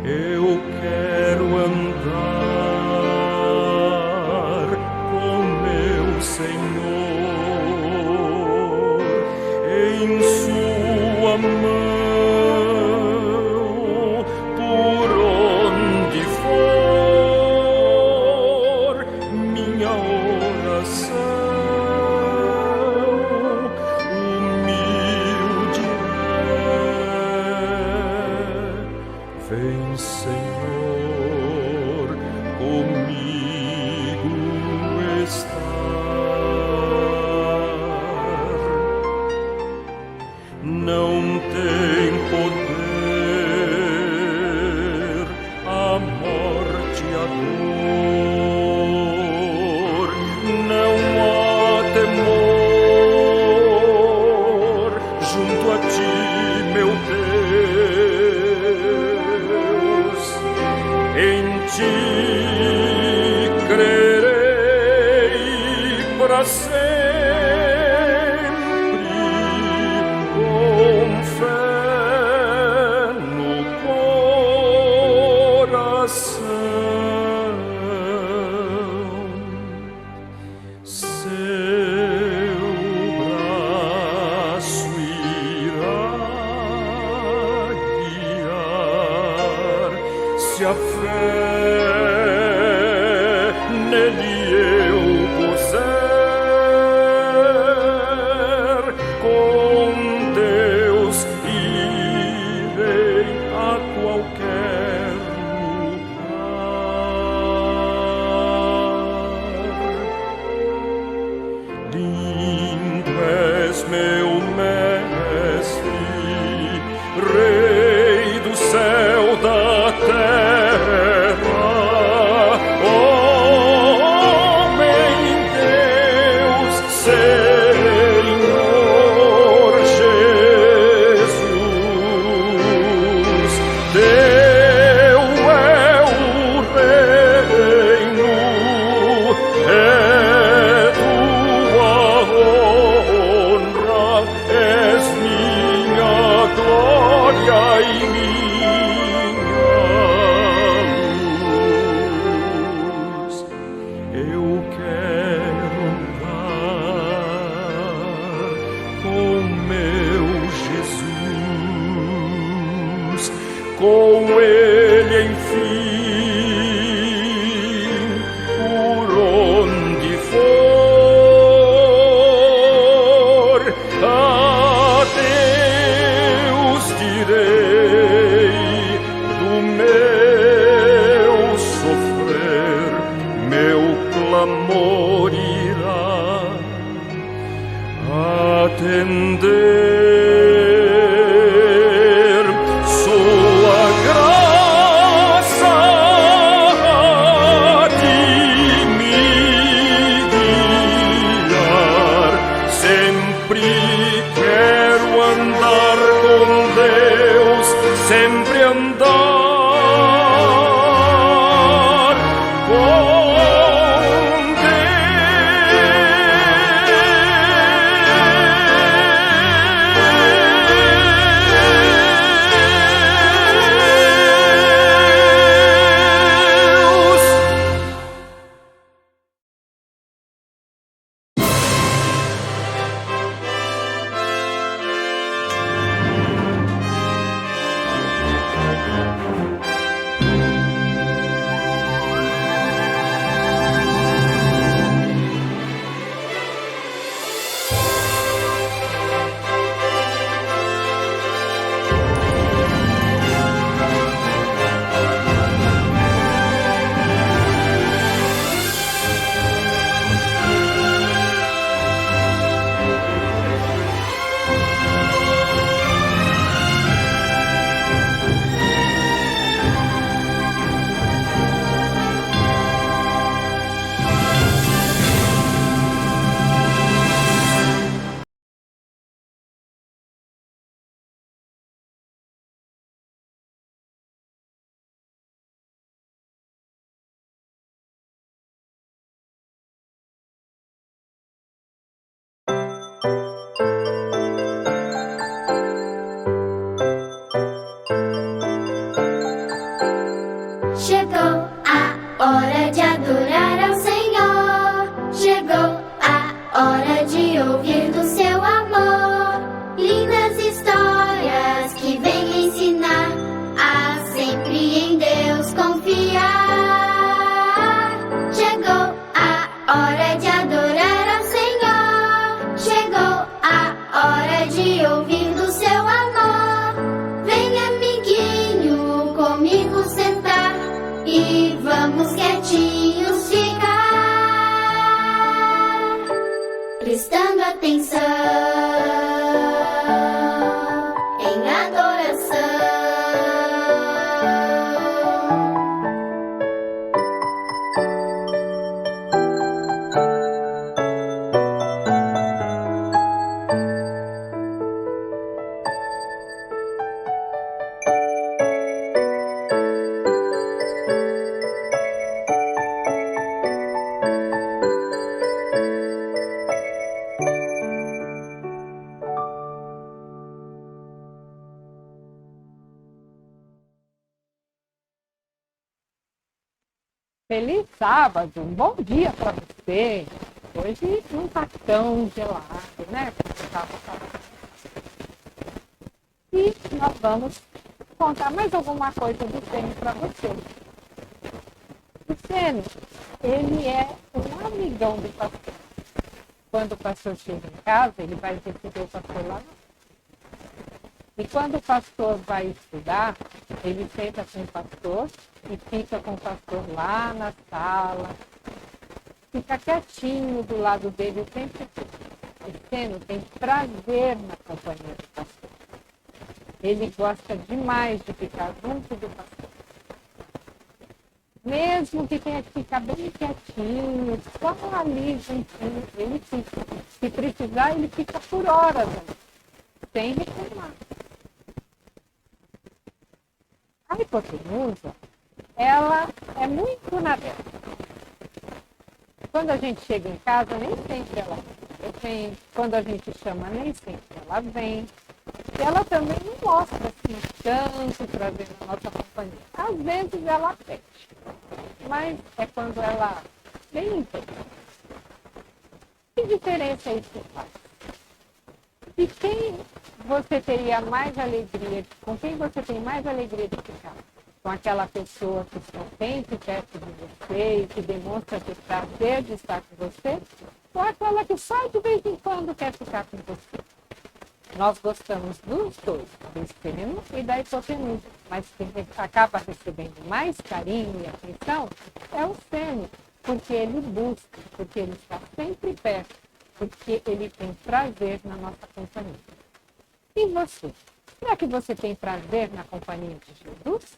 Eu quero andar com meu Senhor em sua mão, por onde for minha oração humilde vem, Senhor, comigo estar. Não tem poder a morte e a dor, não há temor junto a ti, meu Deus. Em ti crerei para sempre, com fé no coração. Seu braço irá guiar, se a fé nele eu puser, com Deus irei a qualquer lugar. Lindo és, meu mestre, Rei do céu, da terra, homem Deus, Senhor Jesus. Teu é o reino, é tua honra, és minha glória e minha luz. Eu quero andar com meu Jesus, com ele enfim, por onde for, a Deus direi do meu sofrer, meu clamor irá atender. Sua graça há de me guiar. Sempre quero andar com Deus, sempre andar com Deus. Feliz sábado, um bom dia para você. Hoje não está tão gelado, né? E nós vamos contar mais alguma coisa do Sênio para você. O Sênio, ele é um amigão do pastor. Quando o pastor chega em casa, ele vai receber o pastor lá. E quando o pastor vai estudar, ele senta com o pastor e fica com o pastor lá na sala. Fica quietinho do lado dele o tempo todo. O Sênio tem prazer na companhia do pastor. Ele gosta demais de ficar junto do pastor. Mesmo que tenha que ficar bem quietinho, só ali juntinho, ele fica. Se precisar, ele fica por horas, sem reclamar. A hipotenusa, ela é muito na dela. Quando a gente chega em casa, nem sempre ela vem. Quando a gente chama, nem sempre ela vem. E ela também não mostra assim, tanto prazer na nossa companhia. Às vezes ela pede, mas é quando ela vem inteira. Que diferença isso faz? E quem você teria mais alegria, com quem você tem mais alegria de ficar? Com aquela pessoa que está sempre perto de você e que demonstra ter prazer de estar com você? Ou aquela que só de vez em quando quer ficar com você? Nós gostamos dos dois, do Sênio e da hipotenusa, mas quem acaba recebendo mais carinho e atenção é o Sênio, porque ele busca, porque ele está sempre perto, porque ele tem prazer na nossa companhia. E você? Será que você tem prazer na companhia de Jesus?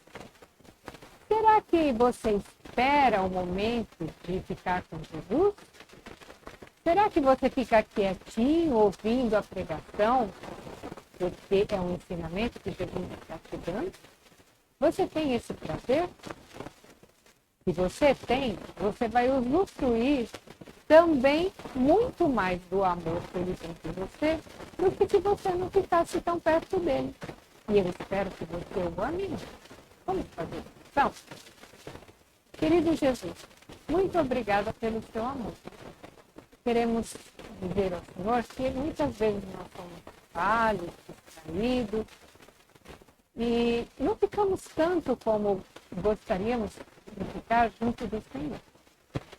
Será que você espera o momento de ficar com Jesus? Será que você fica quietinho ouvindo a pregação? Porque é um ensinamento que Jesus está te dando? Você tem esse prazer? Se você tem, você vai usufruir também muito mais do amor que ele tem por você do que se você não ficasse tão perto dele. E eu espero que você o ame. Vamos fazer então? Querido Jesus, muito obrigada pelo seu amor. Queremos dizer ao Senhor que muitas vezes nós somos falhos, distraídos e não ficamos tanto como gostaríamos de ficar junto do Senhor.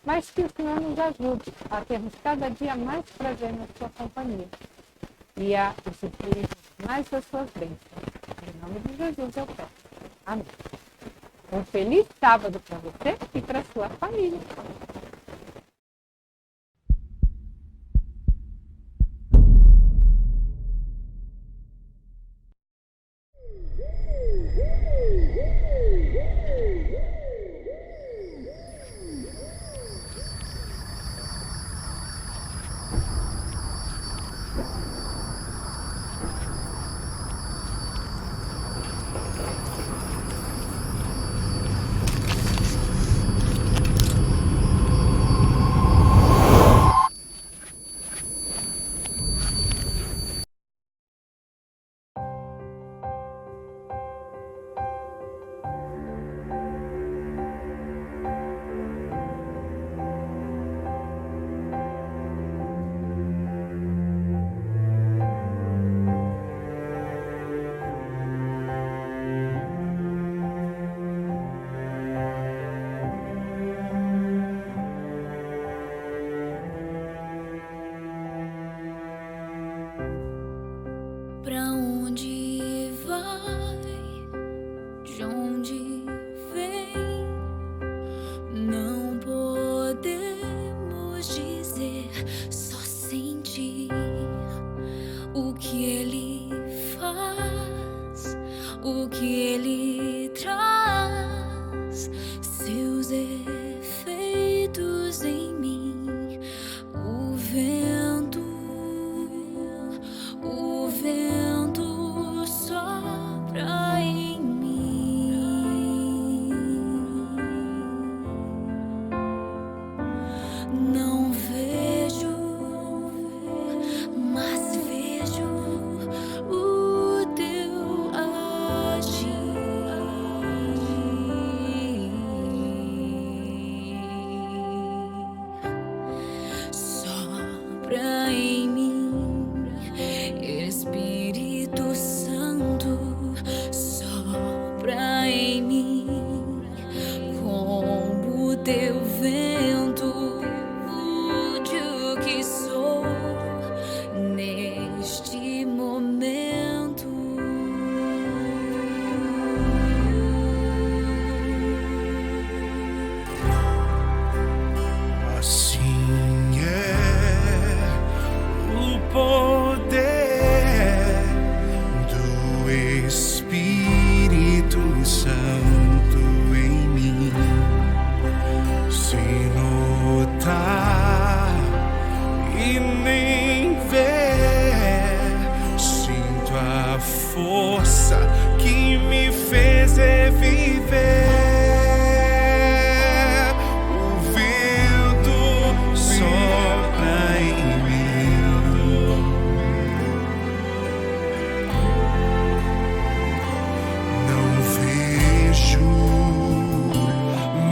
Mas que o Senhor nos ajude a termos cada dia mais prazer na sua companhia e a usufruir mais das suas bênçãos. Em nome de Jesus eu peço. Amém. Um feliz sábado para você e para sua família.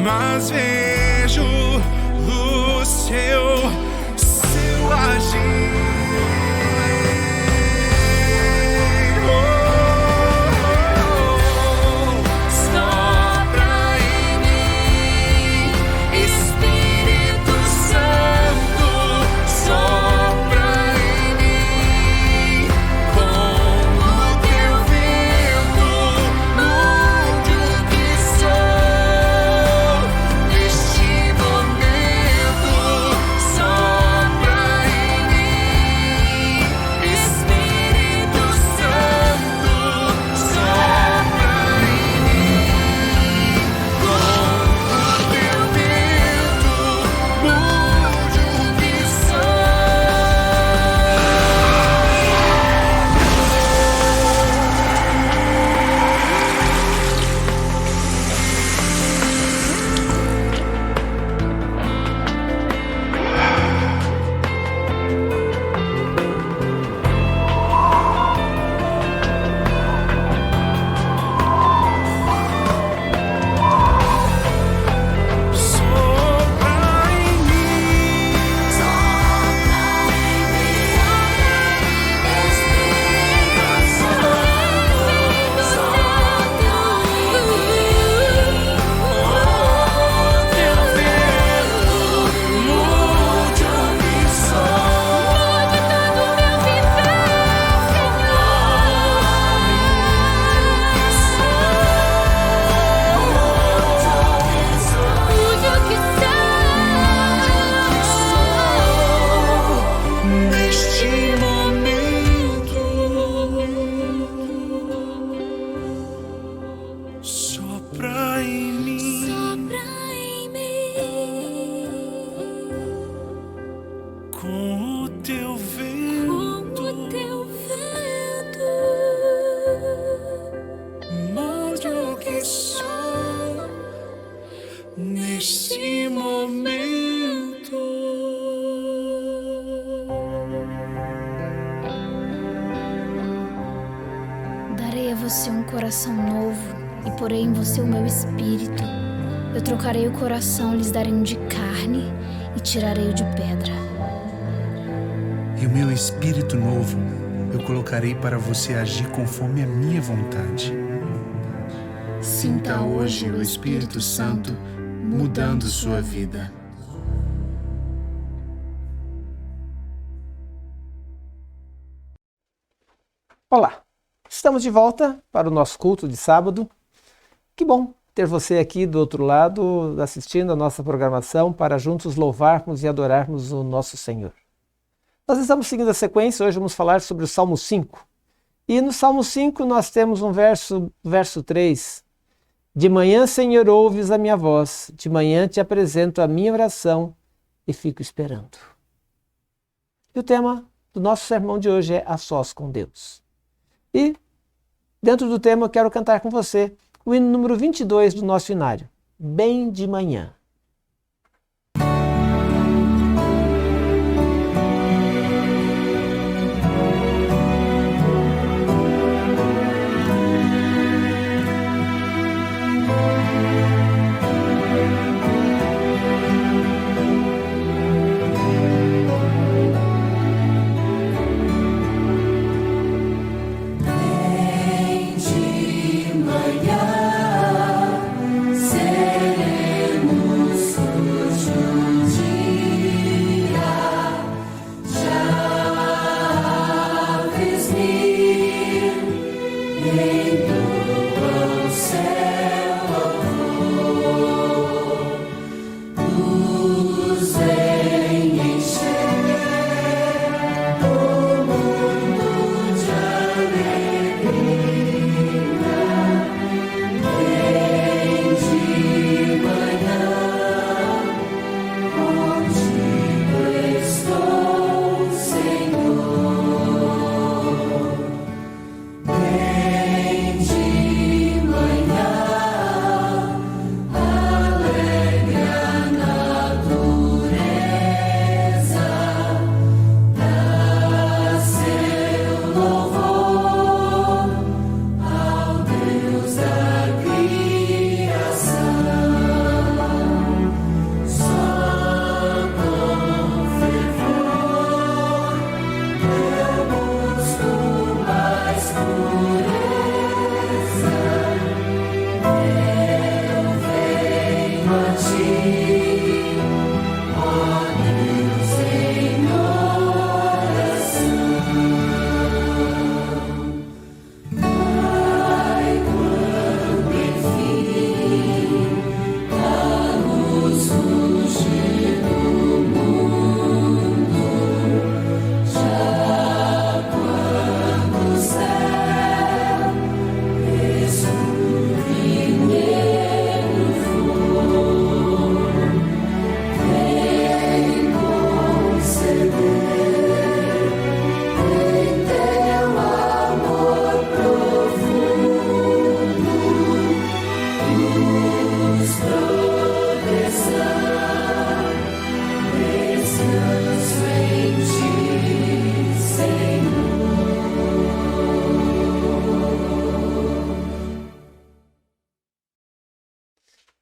mas vejo o seu agir. Neste momento, darei a você um coração novo e porei em você o meu espírito. Eu trocarei o coração, lhes darei um de carne e tirarei o de pedra. E o meu espírito novo eu colocarei para você agir conforme a minha vontade. Sinta hoje o Espírito Santo mudando sua vida. Olá, estamos de volta para o nosso culto de sábado. Que bom ter você aqui do outro lado, assistindo a nossa programação para juntos louvarmos e adorarmos o nosso Senhor. Nós estamos seguindo a sequência, hoje vamos falar sobre o Salmo 5. E no Salmo 5 nós temos um verso 3. De manhã, Senhor, ouves a minha voz, de manhã te apresento a minha oração e fico esperando. E o tema do nosso sermão de hoje é A Sós com Deus. E, dentro do tema, eu quero cantar com você o hino número 22 do nosso inário, Bem de Manhã. Seremos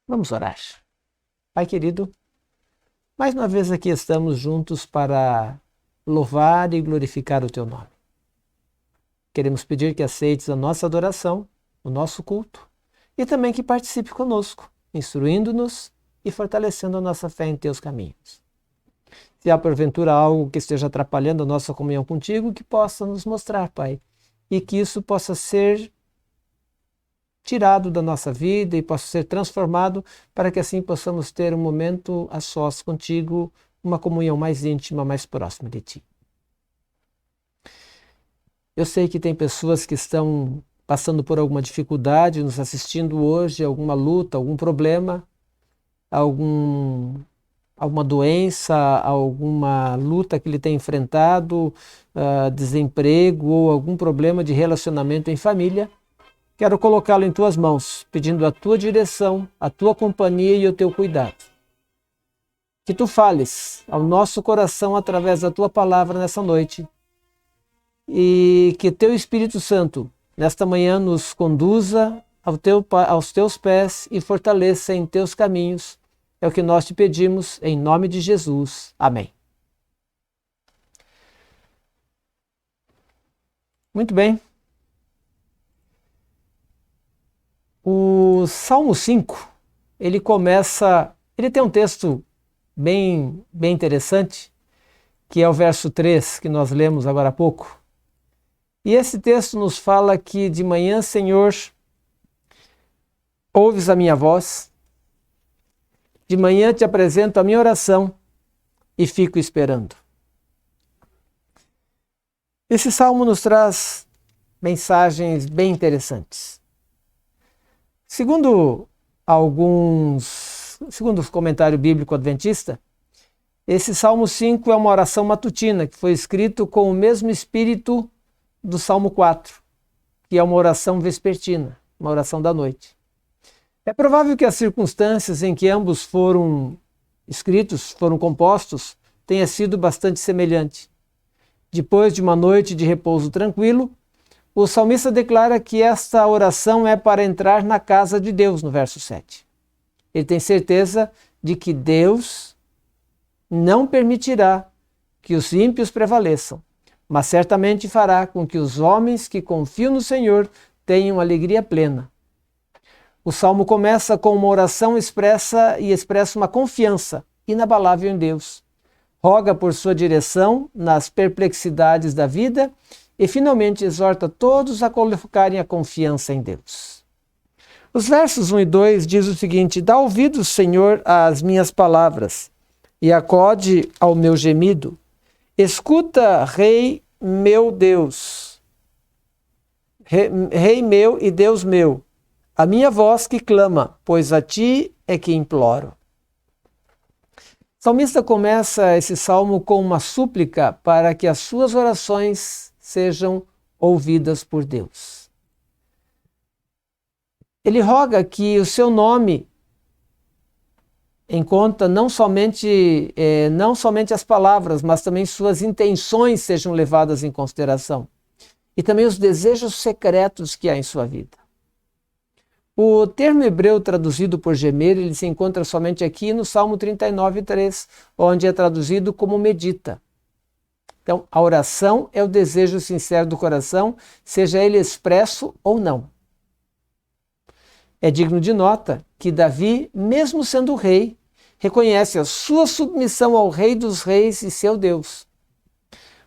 Vamos orar. Pai querido, mais uma vez aqui estamos juntos para louvar e glorificar o Teu nome. Queremos pedir que aceites a nossa adoração, o nosso culto, e também que participe conosco, instruindo-nos e fortalecendo a nossa fé em Teus caminhos. Se há porventura algo que esteja atrapalhando a nossa comunhão contigo, que possa nos mostrar, Pai, e que isso possa ser tirado da nossa vida e possa ser transformado para que assim possamos ter um momento a sós contigo, uma comunhão mais íntima, mais próxima de Ti. Eu sei que tem pessoas que estão passando por alguma dificuldade, nos assistindo hoje, alguma luta, algum problema, alguma doença, alguma luta que ele tem enfrentado, desemprego ou algum problema de relacionamento em família. Quero colocá-lo em Tuas mãos, pedindo a Tua direção, a Tua companhia e o Teu cuidado. Que Tu fales ao nosso coração através da Tua palavra nessa noite e que Teu Espírito Santo, nesta manhã, nos conduza aos Teus pés e fortaleça em Teus caminhos. É o que nós Te pedimos, em nome de Jesus. Amém. Muito bem. O Salmo 5, ele tem um texto bem é que é o verso 3, que nós lemos agora há pouco. E esse texto nos fala que de manhã, Senhor, ouves a minha voz, de manhã te apresento a minha oração e fico esperando. Esse salmo nos traz mensagens bem interessantes. Segundo o comentário bíblico adventista, esse Salmo 5 é uma oração matutina que foi escrito com o mesmo espírito do Salmo 4, que é uma oração vespertina, uma oração da noite. É provável que as circunstâncias em que ambos foram escritos, foram compostos, tenha sido bastante semelhante. Depois de uma noite de repouso tranquilo, o salmista declara que esta oração é para entrar na casa de Deus, no verso 7. Ele tem certeza de que Deus não permitirá que os ímpios prevaleçam, mas certamente fará com que os homens que confiam no Senhor tenham alegria plena. O salmo começa com uma oração expressa uma confiança inabalável em Deus. Roga por sua direção nas perplexidades da vida e finalmente exorta todos a colocarem a confiança em Deus. Os versos 1 e 2 diz o seguinte: dá ouvidos, Senhor, às minhas palavras, e acode ao meu gemido. Escuta, Rei meu Deus, Rei meu e Deus meu, a minha voz que clama, pois a ti é que imploro. O salmista começa esse salmo com uma súplica para que as suas orações sejam ouvidas por Deus. Ele roga que o seu nome em conta não somente as palavras, mas também suas intenções sejam levadas em consideração. E também os desejos secretos que há em sua vida. O termo hebreu traduzido por gemer, ele se encontra somente aqui no Salmo 39:3, onde é traduzido como medita. Então, a oração é o desejo sincero do coração, seja ele expresso ou não. É digno de nota que Davi, mesmo sendo rei, reconhece a sua submissão ao Rei dos Reis e seu Deus.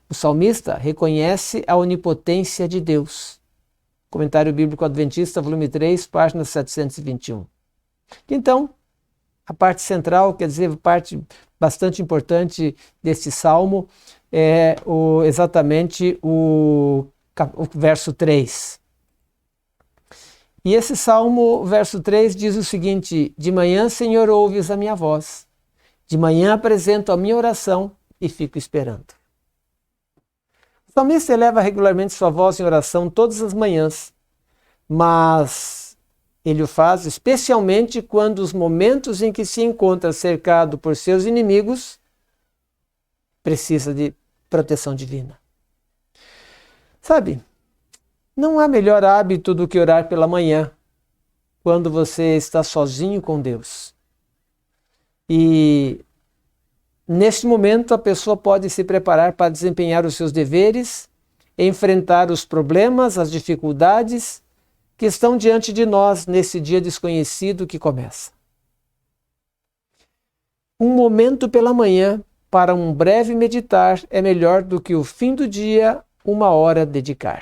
O salmista reconhece a onipotência de Deus. Comentário Bíblico Adventista, volume 3, página 721. Então, a parte central, quer dizer, a parte bastante importante deste salmo é exatamente o verso 3. E esse salmo, verso 3, diz o seguinte: de manhã, Senhor, ouves a minha voz. De manhã apresento a minha oração e fico esperando. O salmista eleva regularmente sua voz em oração todas as manhãs, mas ele o faz especialmente quando os momentos em que se encontra cercado por seus inimigos precisa de proteção divina. Sabe, não há melhor hábito do que orar pela manhã, quando você está sozinho com Deus. E neste momento a pessoa pode se preparar para desempenhar os seus deveres, enfrentar os problemas, as dificuldades que estão diante de nós nesse dia desconhecido que começa. Um momento pela manhã para um breve meditar é melhor do que o fim do dia, uma hora dedicar.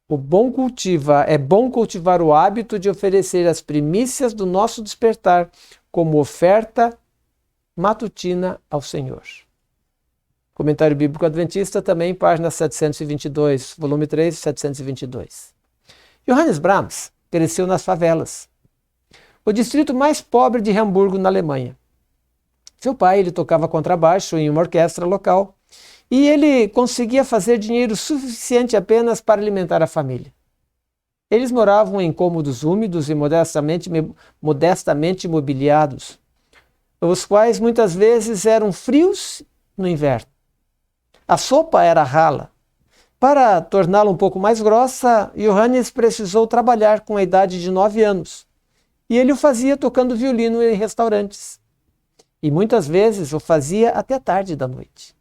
É bom cultivar o hábito de oferecer as primícias do nosso despertar como oferta matutina ao Senhor. Comentário Bíblico Adventista, também, página 722, volume 3, 722. Johannes Brahms cresceu nas favelas, o distrito mais pobre de Hamburgo, na Alemanha. Seu pai, ele tocava contrabaixo em uma orquestra local e ele conseguia fazer dinheiro suficiente apenas para alimentar a família. Eles moravam em cômodos úmidos e modestamente mobiliados, os quais muitas vezes eram frios no inverno. A sopa era rala. Para torná-la um pouco mais grossa, Johannes precisou trabalhar com a idade de 9 anos. E ele o fazia tocando violino em restaurantes. E muitas vezes o fazia até tarde da noite.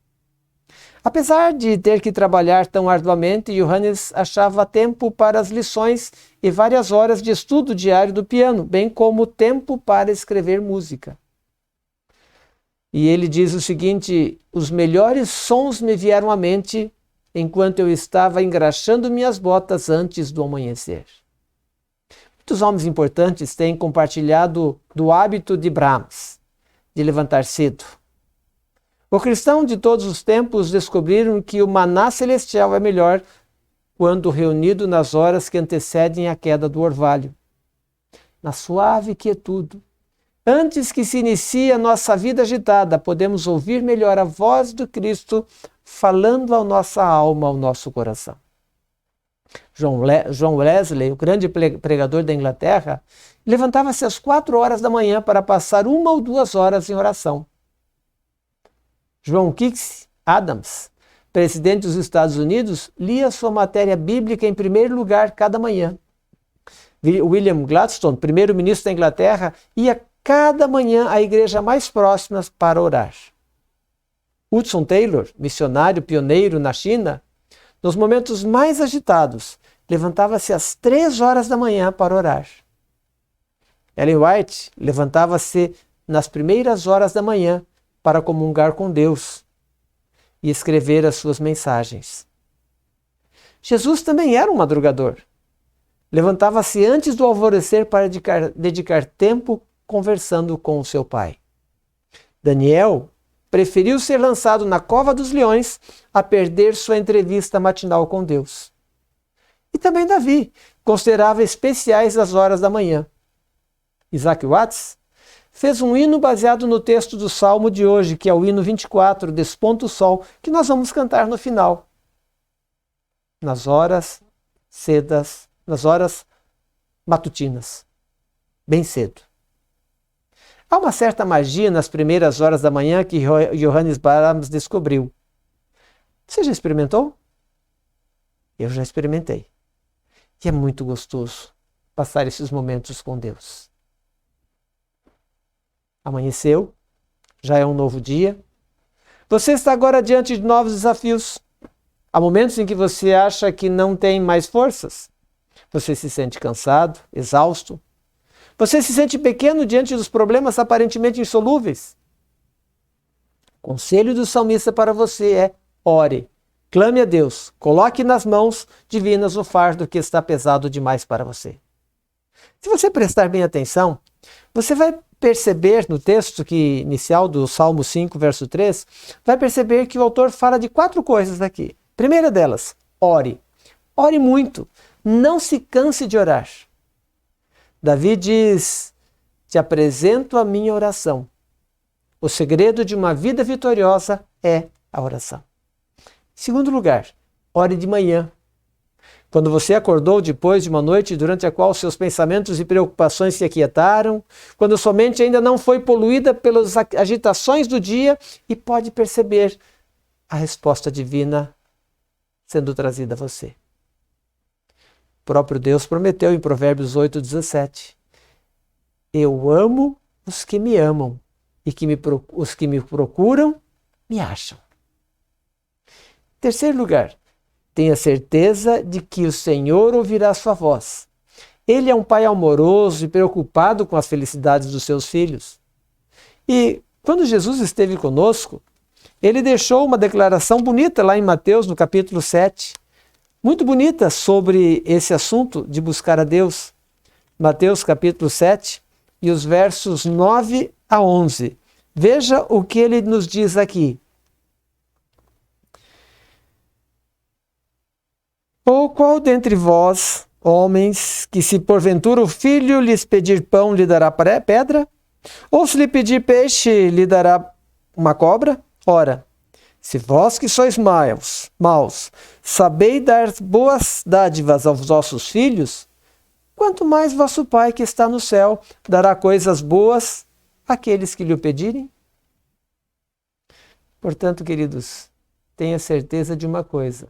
Apesar de ter que trabalhar tão arduamente, Johannes achava tempo para as lições e várias horas de estudo diário do piano, bem como tempo para escrever música. E ele diz o seguinte: os melhores sons me vieram à mente enquanto eu estava engraxando minhas botas antes do amanhecer. Muitos homens importantes têm compartilhado do hábito de Brahms, de levantar cedo. Os cristãos de todos os tempos descobriram que o maná celestial é melhor quando reunido nas horas que antecedem a queda do orvalho. Na suave quietude, antes que se inicie a nossa vida agitada, podemos ouvir melhor a voz do Cristo falando à nossa alma, ao nosso coração. John Wesley, o grande pregador da Inglaterra, levantava-se às 4 horas da manhã para passar 1 ou 2 horas em oração. John Quincy Adams, presidente dos Estados Unidos, lia sua matéria bíblica em primeiro lugar cada manhã. William Gladstone, primeiro-ministro da Inglaterra, ia cada manhã à igreja mais próxima para orar. Hudson Taylor, missionário pioneiro na China, nos momentos mais agitados, levantava-se às 3 horas da manhã para orar. Ellen White levantava-se nas primeiras horas da manhã para comungar com Deus e escrever as suas mensagens. Jesus também era um madrugador. Levantava-se antes do alvorecer para dedicar tempo conversando com o seu pai. Daniel preferiu ser lançado na cova dos leões a perder sua entrevista matinal com Deus. E também Davi considerava especiais as horas da manhã. Isaac Watts fez um hino baseado no texto do Salmo de hoje, que é o hino 24, Desponta o Sol, que nós vamos cantar no final. Nas horas matutinas, bem cedo. Há uma certa magia nas primeiras horas da manhã que Johannes Brahms descobriu. Você já experimentou? Eu já experimentei. E é muito gostoso passar esses momentos com Deus. Amanheceu, já é um novo dia. Você está agora diante de novos desafios. Há momentos em que você acha que não tem mais forças. Você se sente cansado, exausto. Você se sente pequeno diante dos problemas aparentemente insolúveis? O conselho do salmista para você é: ore, clame a Deus, coloque nas mãos divinas o fardo que está pesado demais para você. Se você prestar bem atenção, você vai perceber no texto inicial do Salmo 5, verso 3, vai perceber que o autor fala de 4 coisas aqui. Primeira delas, ore. Ore muito. Não se canse de orar. Davi diz: te apresento a minha oração. O segredo de uma vida vitoriosa é a oração. Segundo lugar, ore de manhã. Quando você acordou depois de uma noite durante a qual seus pensamentos e preocupações se aquietaram, quando sua mente ainda não foi poluída pelas agitações do dia e pode perceber a resposta divina sendo trazida a você. O próprio Deus prometeu em Provérbios 8:17: eu amo os que me amam e os que me procuram me acham. Terceiro lugar, tenha certeza de que o Senhor ouvirá sua voz. Ele é um pai amoroso e preocupado com as felicidades dos seus filhos. E quando Jesus esteve conosco, ele deixou uma declaração bonita lá em Mateus, no capítulo 7. Muito bonita sobre esse assunto de buscar a Deus. Mateus capítulo 7 e os versos 9 a 11. Veja o que ele nos diz aqui. Ou qual dentre vós, homens, que se porventura o filho lhes pedir pão, lhe dará pedra? Ou se lhe pedir peixe, lhe dará uma cobra? Ora, se vós que sois maus, sabeis dar boas dádivas aos vossos filhos, quanto mais vosso Pai que está no céu dará coisas boas àqueles que lhe o pedirem? Portanto, queridos, tenha certeza de uma coisa: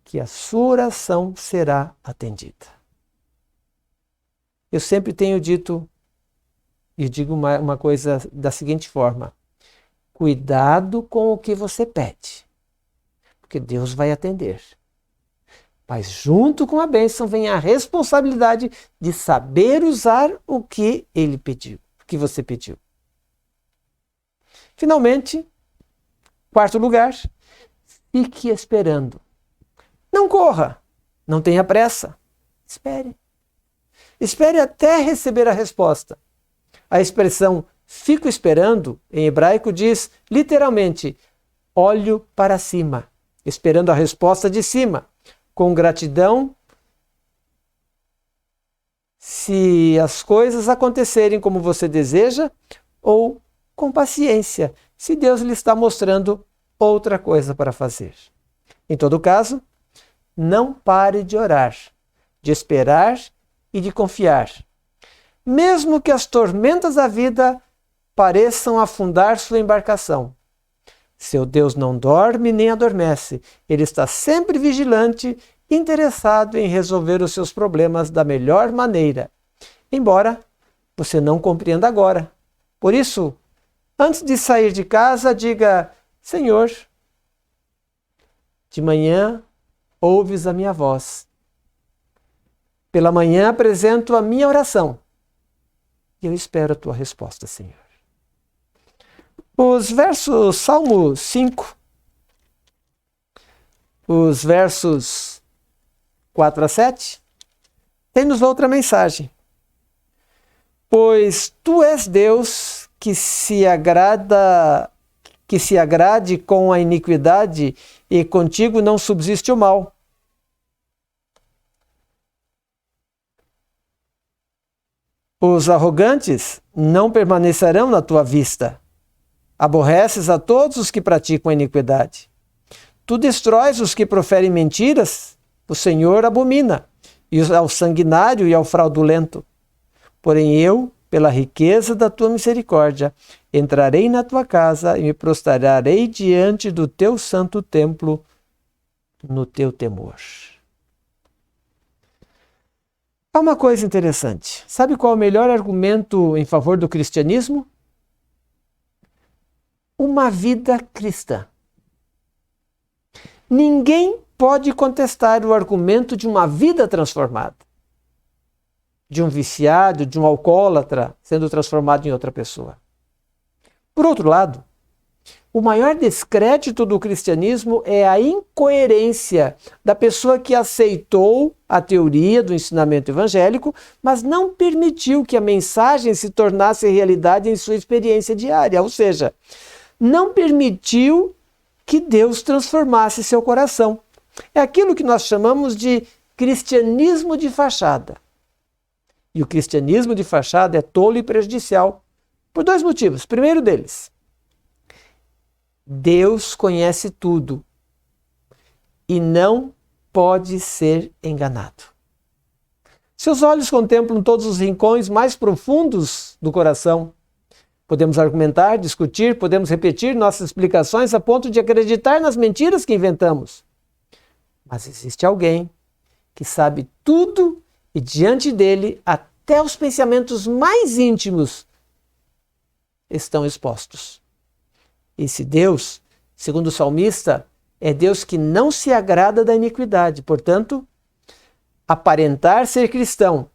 que a sua oração será atendida. Eu sempre tenho dito, e digo uma coisa da seguinte forma: cuidado com o que você pede, porque Deus vai atender. Mas junto com a bênção vem a responsabilidade de saber usar o que ele pediu, o que você pediu. Finalmente, quarto lugar, fique esperando. Não corra, não tenha pressa, espere. Espere até receber a resposta. A expressão fico esperando, em hebraico, diz literalmente: olho para cima, esperando a resposta de cima, com gratidão se as coisas acontecerem como você deseja, ou com paciência, se Deus lhe está mostrando outra coisa para fazer. Em todo caso, não pare de orar, de esperar e de confiar. Mesmo que as tormentas da vida pareçam afundar sua embarcação, seu Deus não dorme nem adormece. Ele está sempre vigilante, interessado em resolver os seus problemas da melhor maneira, embora você não compreenda agora. Por isso, antes de sair de casa, diga: Senhor, de manhã ouves a minha voz. Pela manhã apresento a minha oração. E eu espero a tua resposta, Senhor. Os versos Salmo 5, os versos 4 a 7, tem-nos outra mensagem. Pois tu és Deus que se agrade com a iniquidade, e contigo não subsiste o mal. Os arrogantes não permanecerão na tua vista. Aborreces a todos os que praticam a iniquidade. Tu destróis os que proferem mentiras, o Senhor abomina, e ao sanguinário e ao fraudulento. Porém eu, pela riqueza da tua misericórdia, entrarei na tua casa e me prostrarei diante do teu santo templo no teu temor. Há uma coisa interessante. Sabe qual é o melhor argumento em favor do cristianismo? Uma vida cristã. Ninguém pode contestar o argumento de uma vida transformada. de um viciado, de um alcoólatra, sendo transformado em outra pessoa. Por outro lado, o maior descrédito do cristianismo é a incoerência da pessoa que aceitou a teoria do ensinamento evangélico, mas não permitiu que a mensagem se tornasse realidade em sua experiência diária, ou seja, não permitiu que Deus transformasse seu coração. É aquilo que nós chamamos de cristianismo de fachada. E o cristianismo de fachada é tolo e prejudicial por dois motivos. Primeiro deles, Deus conhece tudo e não pode ser enganado. Seus olhos contemplam todos os rincões mais profundos do coração. Podemos argumentar, discutir, podemos repetir nossas explicações a ponto de acreditar nas mentiras que inventamos. Mas existe alguém que sabe tudo e diante dele até os pensamentos mais íntimos estão expostos. Esse Deus, segundo o salmista, é Deus que não se agrada da iniquidade. Portanto, aparentar ser cristão.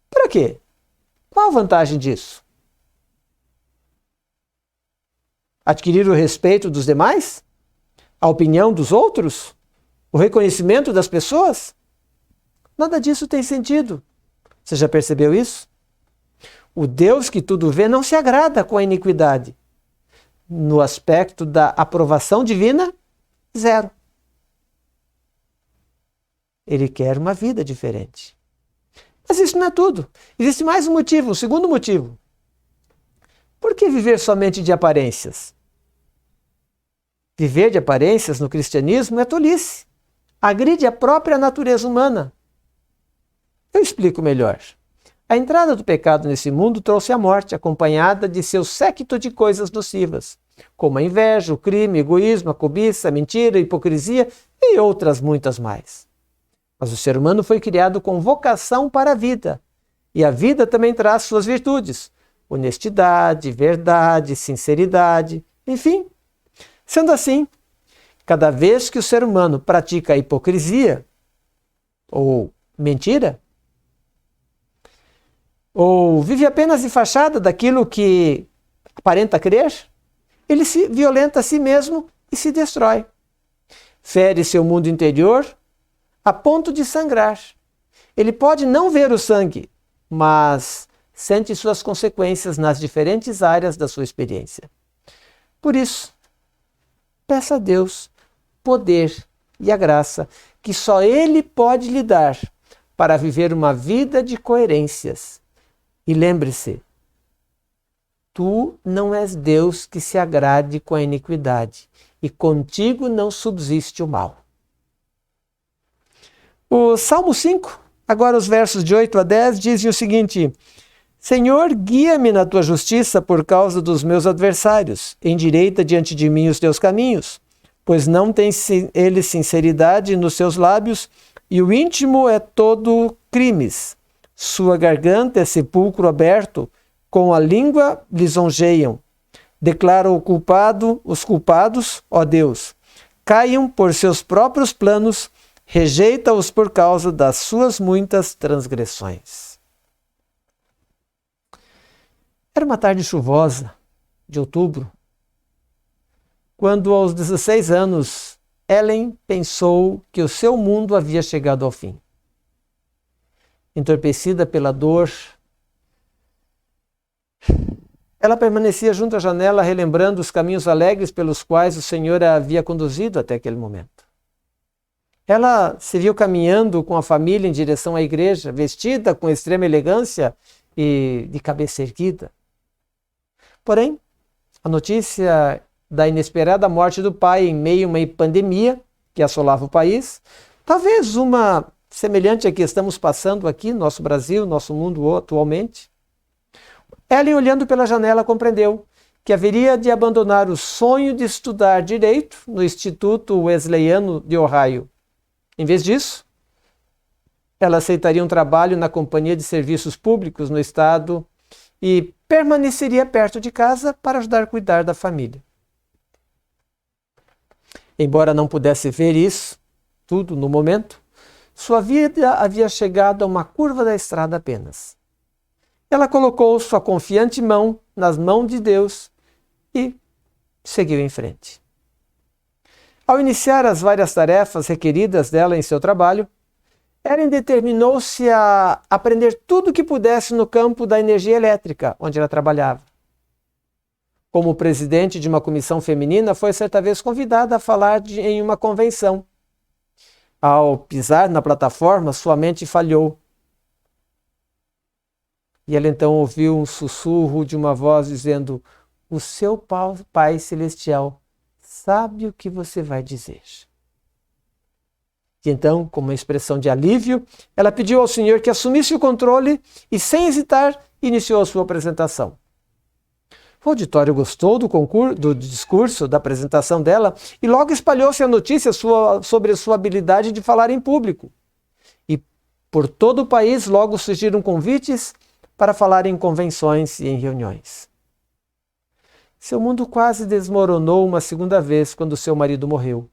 Para quê? Qual a vantagem disso? Adquirir o respeito dos demais? A opinião dos outros? O reconhecimento das pessoas? Nada disso tem sentido. Você já percebeu isso? O Deus que tudo vê não se agrada com a iniquidade. No aspecto da aprovação divina, zero. Ele quer uma vida diferente. Mas isso não é tudo. Existe mais um motivo, um segundo motivo. Por que viver somente de aparências? Viver de aparências no cristianismo é tolice. Agride a própria natureza humana. Eu explico melhor. A entrada do pecado nesse mundo trouxe a morte, acompanhada de seu séquito de coisas nocivas, como a inveja, o crime, o egoísmo, a cobiça, a mentira, a hipocrisia e outras muitas mais. Mas o ser humano foi criado com vocação para a vida, e a vida também traz suas virtudes, honestidade, verdade, sinceridade, enfim. Sendo assim, cada vez que o ser humano pratica a hipocrisia, ou mentira, ou vive apenas de fachada daquilo que aparenta crer, ele se violenta a si mesmo e se destrói. Fere seu mundo interior a ponto de sangrar. Ele pode não ver o sangue, mas sente suas consequências nas diferentes áreas da sua experiência. Por isso, peça a Deus poder e a graça que só Ele pode lhe dar para viver uma vida de coerências. E lembre-se, tu não és Deus que se agrade com a iniquidade, e contigo não subsiste o mal. O Salmo 5, agora os versos de 8 a 10, dizem o seguinte: Senhor, guia-me na tua justiça por causa dos meus adversários, endireita diante de mim os teus caminhos, pois não tem ele sinceridade nos seus lábios, e o íntimo é todo crimes. Sua garganta é sepulcro aberto, com a língua lisonjeiam. Declara os culpados, ó Deus, caiam por seus próprios planos, rejeita-os por causa das suas muitas transgressões. Era uma tarde chuvosa, de outubro, quando aos 16 anos, Ellen pensou que o seu mundo havia chegado ao fim. Entorpecida pela dor, ela permanecia junto à janela, relembrando os caminhos alegres pelos quais o Senhor a havia conduzido até aquele momento. Ela se viu caminhando com a família em direção à igreja, vestida com extrema elegância e de cabeça erguida. Porém, a notícia da inesperada morte do pai em meio a uma pandemia que assolava o país, talvez uma semelhante à que estamos passando aqui no nosso Brasil, nosso mundo atualmente. Ellen, olhando pela janela, compreendeu que haveria de abandonar o sonho de estudar direito no Instituto Wesleyano de Ohio. Em vez disso, ela aceitaria um trabalho na Companhia de Serviços Públicos no estado e permaneceria perto de casa para ajudar a cuidar da família. Embora não pudesse ver isso, tudo no momento, sua vida havia chegado a uma curva da estrada apenas. ela colocou sua confiante mão nas mãos de Deus e seguiu em frente. Ao iniciar as várias tarefas requeridas dela em seu trabalho, Ellen determinou-se a aprender tudo o que pudesse no campo da energia elétrica, onde ela trabalhava. Como presidente de uma comissão feminina, foi certa vez convidada a falar em uma convenção. Ao pisar na plataforma, sua mente falhou. E ela então ouviu um sussurro de uma voz dizendo: "O seu Pai Celestial sabe o que você vai dizer." E então, com uma expressão de alívio, ela pediu ao Senhor que assumisse o controle e, sem hesitar, iniciou a sua apresentação. O auditório gostou do discurso, da apresentação dela, e logo espalhou-se a notícia sobre a sua habilidade de falar em público. E por todo o país logo surgiram convites para falar em convenções e em reuniões. Seu mundo quase desmoronou uma segunda vez quando seu marido morreu.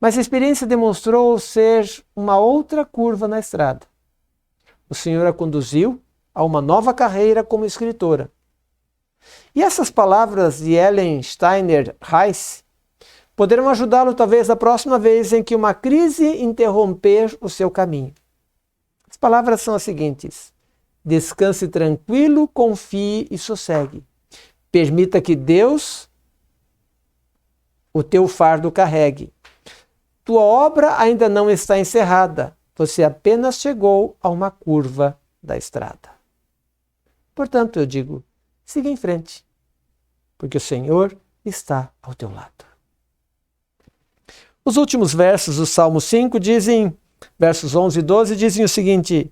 Mas a experiência demonstrou ser uma outra curva na estrada. O Senhor a conduziu a uma nova carreira como escritora. E essas palavras de Ellen Steiner Rice poderão ajudá-lo talvez a próxima vez em que uma crise interromper o seu caminho. As palavras são as seguintes: descanse tranquilo, confie e sossegue. Permita que Deus o teu fardo carregue. Tua obra ainda não está encerrada. Você apenas chegou a uma curva da estrada. Portanto, eu digo, siga em frente, porque o Senhor está ao teu lado. Os últimos versos do Salmo 5 dizem, versos 11 e 12, dizem o seguinte: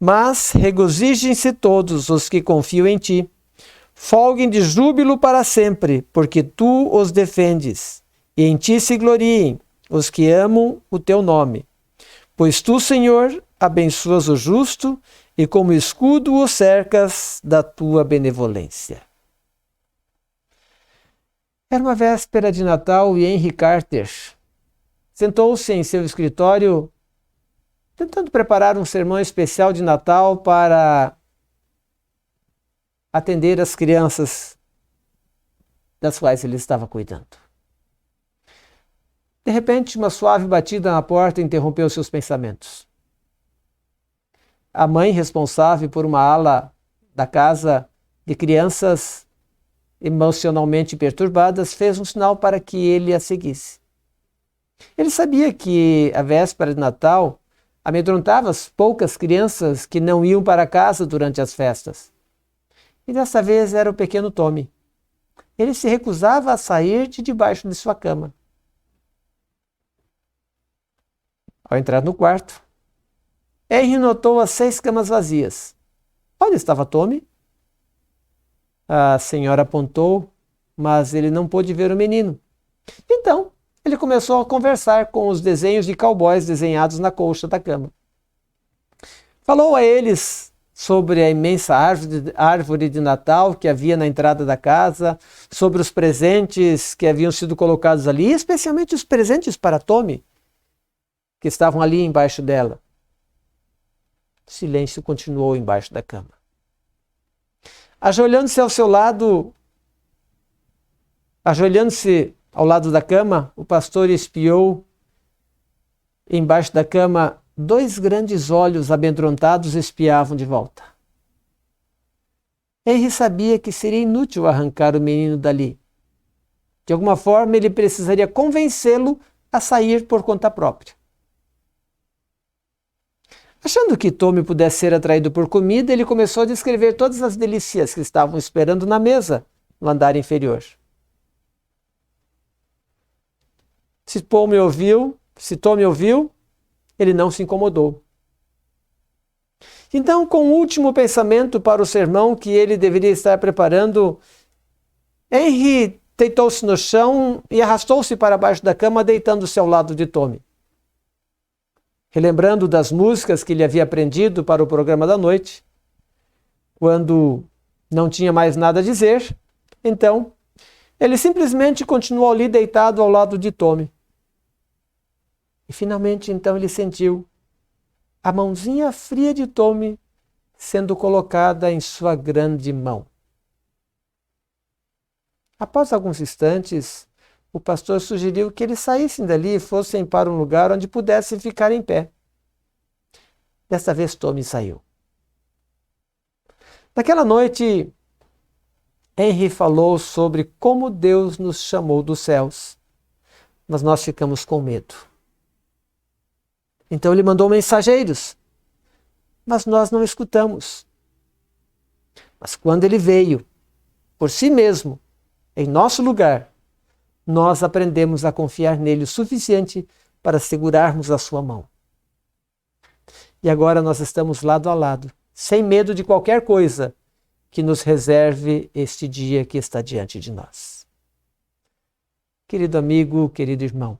mas regozijem-se todos os que confiam em ti, folguem de júbilo para sempre, porque tu os defendes, e em ti se gloriem os que amam o teu nome. Pois tu, Senhor, abençoas o justo, e como escudo o cercas da tua benevolência. Era uma véspera de Natal e Henry Carter sentou-se em seu escritório tentando preparar um sermão especial de Natal para atender as crianças das quais ele estava cuidando. De repente, uma suave batida na porta interrompeu seus pensamentos. A mãe, responsável por uma ala da casa de crianças emocionalmente perturbadas, fez um sinal para que ele a seguisse. Ele sabia que a véspera de Natal amedrontava as poucas crianças que não iam para casa durante as festas. E dessa vez era o pequeno Tommy. Ele se recusava a sair de debaixo de sua cama. Ao entrar no quarto, Henry notou as 6 camas vazias. Onde estava Tommy? A senhora apontou, mas ele não pôde ver o menino. Então, ele começou a conversar com os desenhos de cowboys desenhados na colcha da cama. Falou a eles sobre a imensa árvore de Natal que havia na entrada da casa, sobre os presentes que haviam sido colocados ali, especialmente os presentes para Tommy, que estavam ali embaixo dela. O silêncio continuou embaixo da cama. Ajoelhando-se ao lado da cama, o pastor espiou embaixo da cama 2 grandes olhos amedrontados espiavam de volta. Henry sabia que seria inútil arrancar o menino dali. De alguma forma, ele precisaria convencê-lo a sair por conta própria. Achando que Tommy pudesse ser atraído por comida, ele começou a descrever todas as delícias que estavam esperando na mesa no andar inferior. Se Tommy ouviu, ele não se incomodou. Então, com o último pensamento para o sermão que ele deveria estar preparando, Henry deitou-se no chão e arrastou-se para baixo da cama, deitando-se ao lado de Tommy. Relembrando das músicas que ele havia aprendido para o programa da noite, quando não tinha mais nada a dizer, então ele simplesmente continuou ali deitado ao lado de Tommy. E finalmente então ele sentiu a mãozinha fria de Tommy sendo colocada em sua grande mão. Após alguns instantes, o pastor sugeriu que eles saíssem dali e fossem para um lugar onde pudessem ficar em pé. Desta vez Tommy saiu. Naquela noite, Henry falou sobre como Deus nos chamou dos céus, mas nós ficamos com medo. Então ele mandou mensageiros, mas nós não escutamos. Mas quando ele veio, por si mesmo, em nosso lugar, nós aprendemos a confiar nele o suficiente para segurarmos a sua mão. E agora nós estamos lado a lado, sem medo de qualquer coisa que nos reserve este dia que está diante de nós. Querido amigo, querido irmão,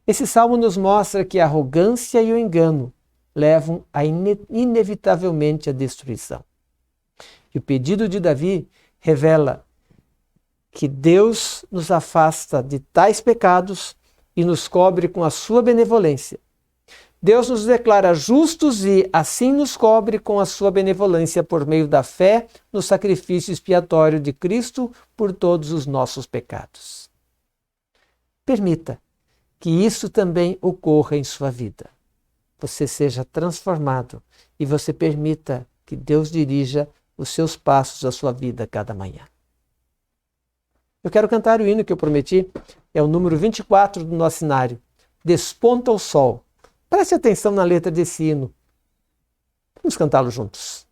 esse salmo nos mostra que a arrogância e o engano levam inevitavelmente à destruição. E o pedido de Davi revela que Deus nos afasta de tais pecados e nos cobre com a sua benevolência. Deus nos declara justos e assim nos cobre com a sua benevolência por meio da fé no sacrifício expiatório de Cristo por todos os nossos pecados. Permita que isso também ocorra em sua vida. Você seja transformado e você permita que Deus dirija os seus passos à sua vida cada manhã. Eu quero cantar o hino que eu prometi, é o número 24 do nosso cenário. Desponta o sol. Preste atenção na letra desse hino. Vamos cantá-lo juntos.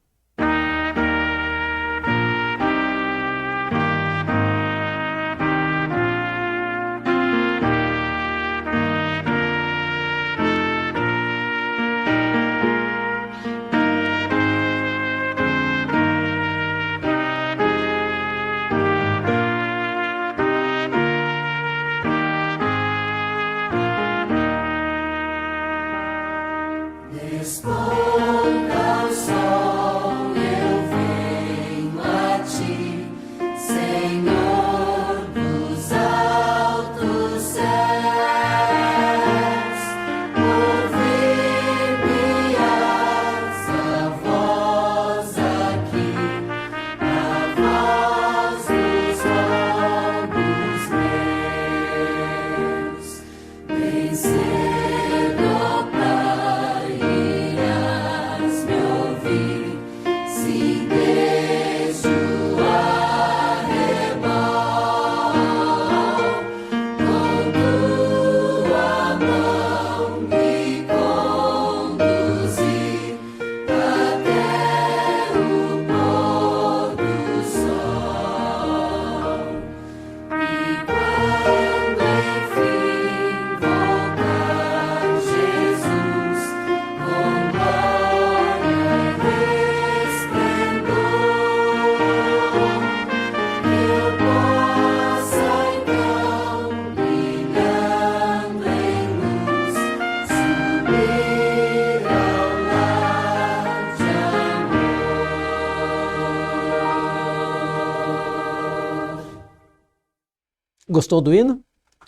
Gostou do hino?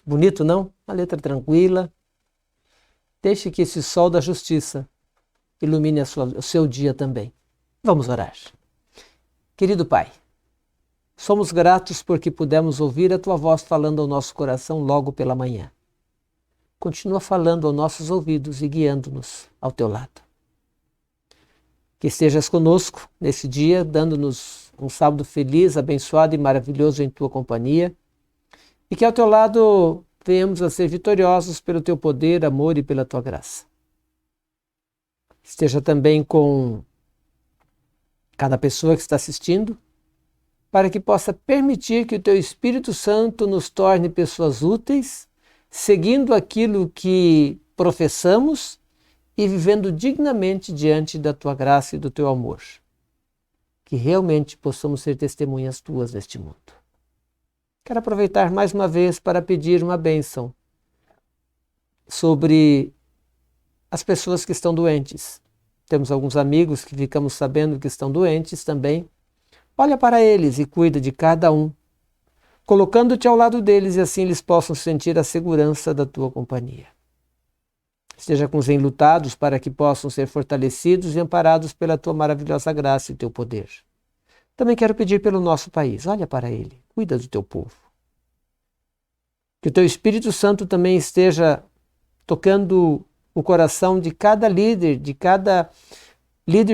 Bonito, não? Uma letra tranquila. Deixe que esse sol da justiça ilumine o seu dia também. Vamos orar. Querido Pai, somos gratos porque pudemos ouvir a Tua voz falando ao nosso coração logo pela manhã. Continua falando aos nossos ouvidos e guiando-nos ao Teu lado. Que estejas conosco nesse dia, dando-nos um sábado feliz, abençoado e maravilhoso em Tua companhia. E que ao Teu lado venhamos a ser vitoriosos pelo Teu poder, amor e pela Tua graça. Esteja também com cada pessoa que está assistindo, para que possa permitir que o Teu Espírito Santo nos torne pessoas úteis, seguindo aquilo que professamos e vivendo dignamente diante da Tua graça e do Teu amor. Que realmente possamos ser testemunhas Tuas neste mundo. Quero aproveitar mais uma vez para pedir uma bênção sobre as pessoas que estão doentes. Temos alguns amigos que ficamos sabendo que estão doentes também. Olha para eles e cuida de cada um, colocando-te ao lado deles e assim eles possam sentir a segurança da Tua companhia. Esteja com os enlutados para que possam ser fortalecidos e amparados pela tua maravilhosa graça e teu poder. Também quero pedir pelo nosso país. Olha para ele, cuida do teu povo. Que o teu Espírito Santo também esteja tocando o coração de cada líder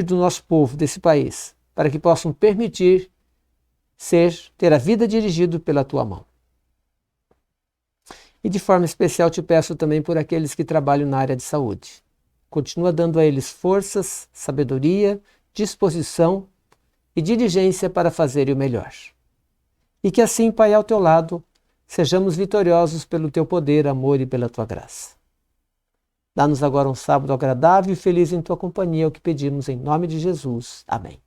do nosso povo, desse país, para que possam permitir ter a vida dirigido pela tua mão. E de forma especial te peço também por aqueles que trabalham na área de saúde. Continua dando a eles forças, sabedoria, disposição e diligência para fazer o melhor. E que assim, Pai, ao teu lado, sejamos vitoriosos pelo teu poder, amor e pela tua graça. Dá-nos agora um sábado agradável e feliz em tua companhia, é o que pedimos em nome de Jesus. Amém.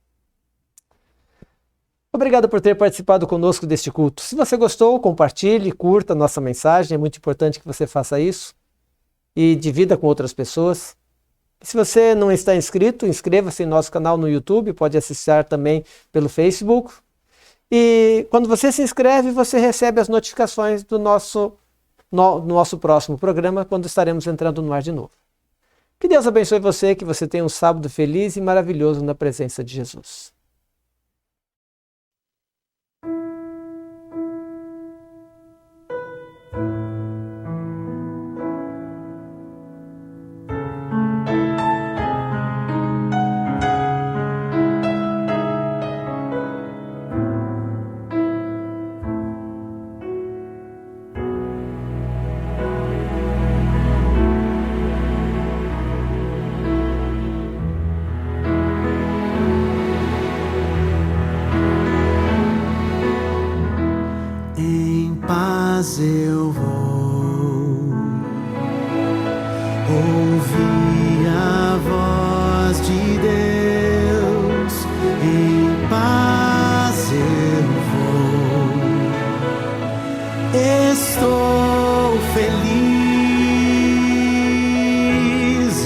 Obrigado por ter participado conosco deste culto. Se você gostou, compartilhe, curta a nossa mensagem. É muito importante que você faça isso e divida com outras pessoas. Se você não está inscrito, inscreva-se em nosso canal no YouTube, pode acessar também pelo Facebook. E quando você se inscreve, você recebe as notificações do nosso próximo programa, quando estaremos entrando no ar de novo. Que Deus abençoe você, que você tenha um sábado feliz e maravilhoso na presença de Jesus. Eu vou ouvir a voz de Deus, em paz eu vou, estou feliz,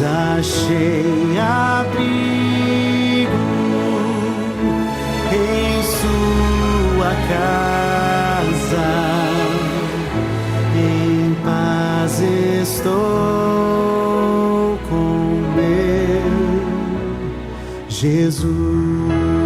achei abrigo em sua casa. Estou com meu Jesus.